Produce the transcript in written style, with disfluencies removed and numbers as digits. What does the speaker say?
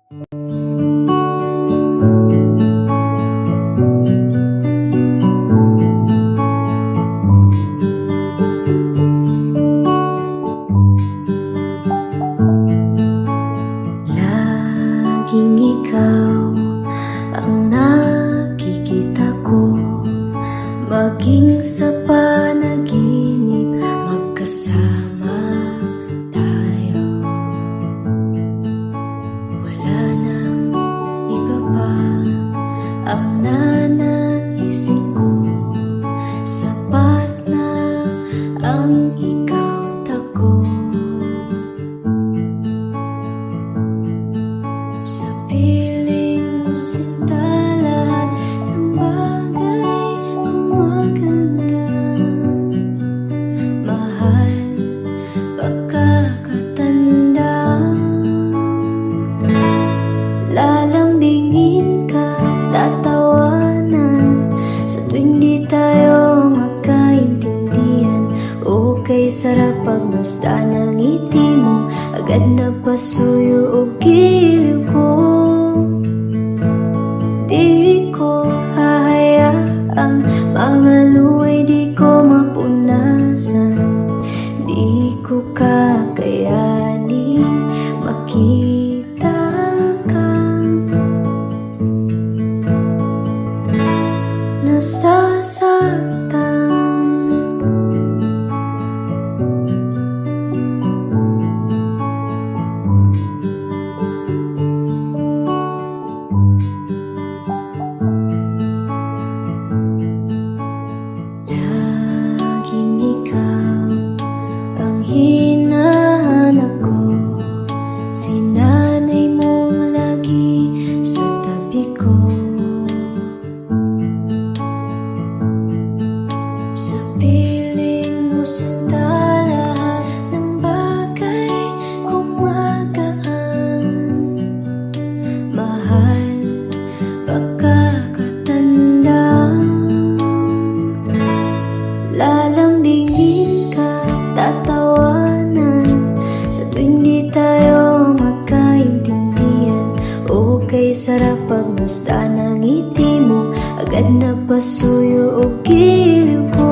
Laging ikaw ang nakikita ko, maging sa panaginip magkasama tayo. Wala nang iba pa ang nanaisin ko, sapat na ang ikaw tako. Sa piling mo sinta lahat ng bagay gumaganda. Mahal, pagkakatanda, lalambingin ka, tatawanan sa tuwing di tayo magkaintindihan. Okay, sarap pagmasdan ng ngiti mo, agad na pasuyo o giliw ko. Di ko hahayaang mga luway di ko mapunasan. Di ko kakayanin makita kang nasasaktan. Laging ikaw ang hinahanap ko, sinanay mong lagi sa tabi ko. Sa piling mo sinta lahat ng bagay gumagaan. Mahal, pagkakatanda, lalambingin ka, tatawanan sa tuwing di tayo magkaintindihan. Okay, sarap pagmasdan ng ngiti mo, agad na pasuyo o giliw ko.